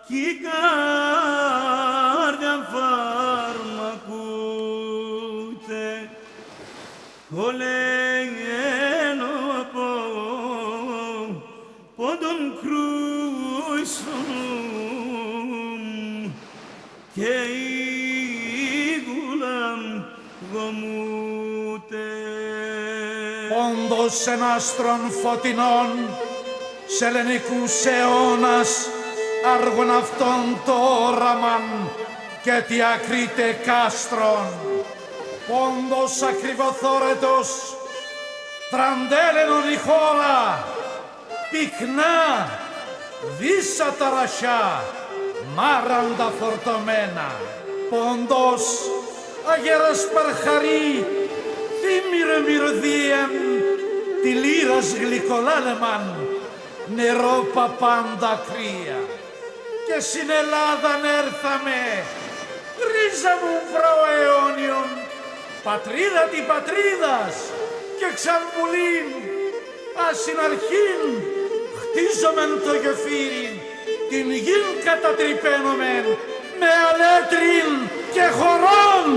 κι η καρδιά φαρμακούται ολένο από πόντον κρούισον και η γουλαμ γομούται. Πόντος εν άστρων φωτεινών σ' ελληνικούς αιώνας άργων αυτών το όραμαν και τι ακρίτε κάστρον. Πόντος ακριβοθόρετος τραντέλενον η χώρα πυκνά δίσατα ρασιά μάραντα φορτωμένα. Πόντος αγέρας παρχαρή θύμηρε μυρωδίαν τη λύρας γλυκολάλεμαν νερό παπάντα κρύα. Και στην Ελλάδαν έρθαμε, ρίζα μου προαιώνιον, πατρίδα τη πατρίδας και ξαμπουλήν, ας στην αρχήν χτίζομεν το γεφύριν, την γην κατατρυπαίνομεν με αλέτριν και χωρών.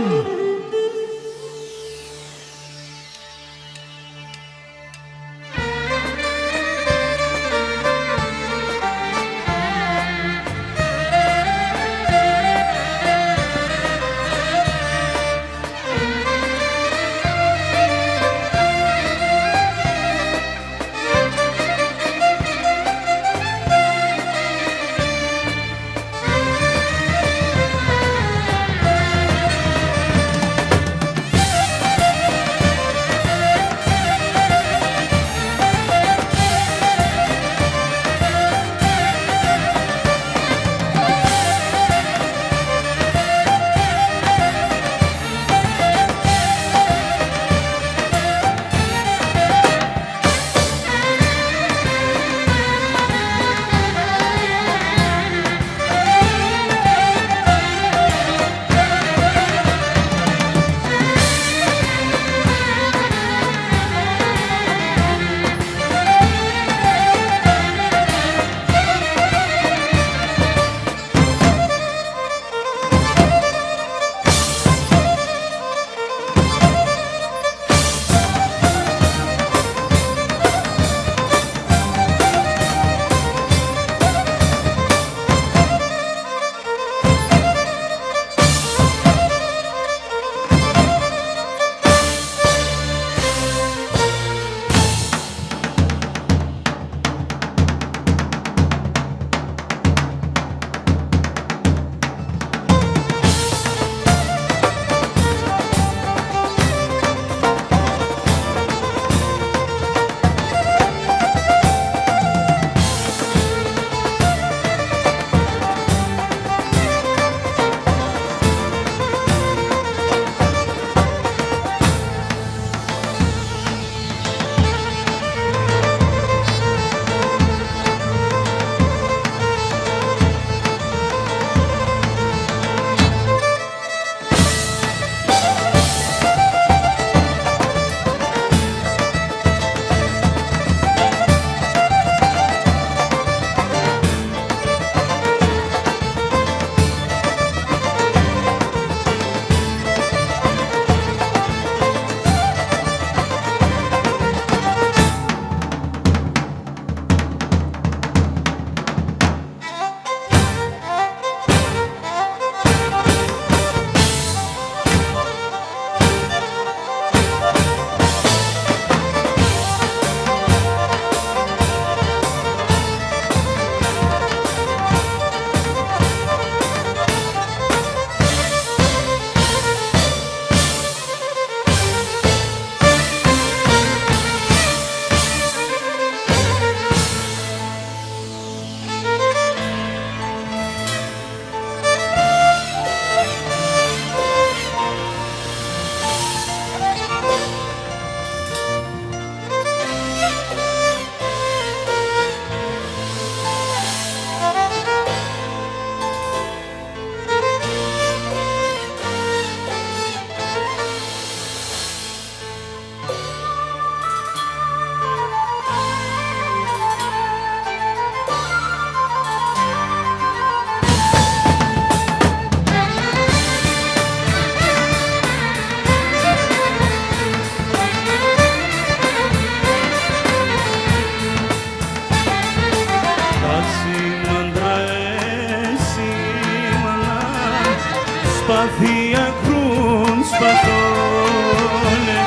Βαθία κρούν σπαθώνε,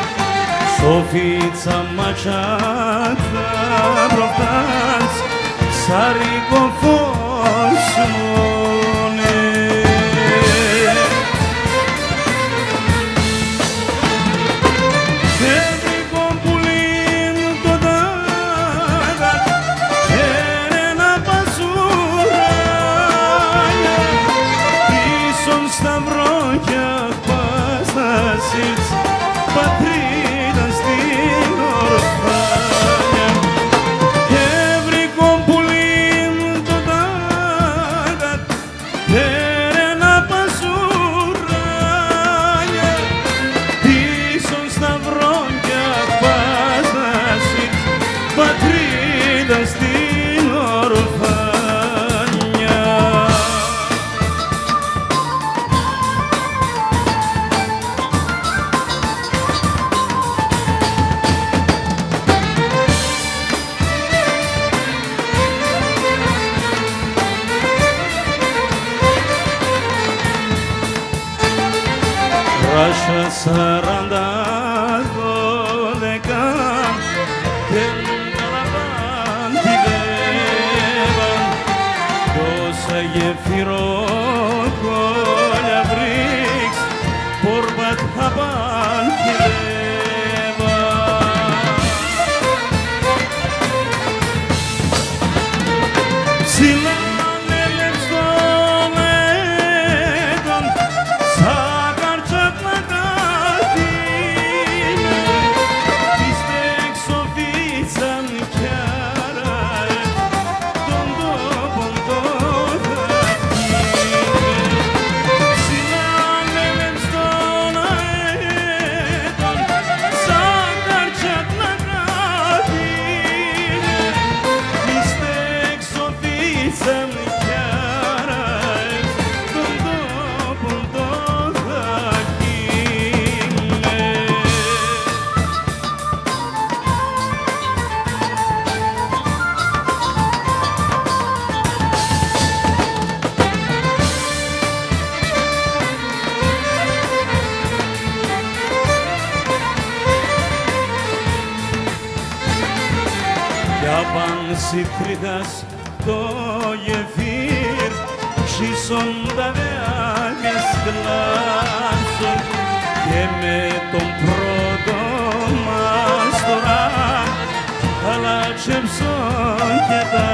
Sofița maciata brotanți, Sarico fosmone. Devi compulin todada, Erena pasuraia, Ison stavrokia pastasis, Πατρίδα στην ορφάνια και βρήκον πουλήν το τάγατ τέρενα πασουράνια πίσον σταυρών και απάστασης πατρίδα στην ορφάνια. Ράσα 40-12 δεν παραπαντηδεύαν τόσα γεφυρόκολια βρίξ πόρπατ απαντηδεύαν. Ψηλά ανέλευς των έτων σαν καρτσάτ να κατείνε τις τεξοφίτσαν κι άραε των τόπων το δακίνε. Ψηλά ανέλευς των έτων σαν καρτσάτ να κατείνε τις τεξοφίτσαν κι άραε των τόπων το δακίνε. Για πανσιτρίδας το γεφύρ ψήσοντα δεάκες κλάσσον και με τον πρώτο μας τώρα χαλάτσεψον και τα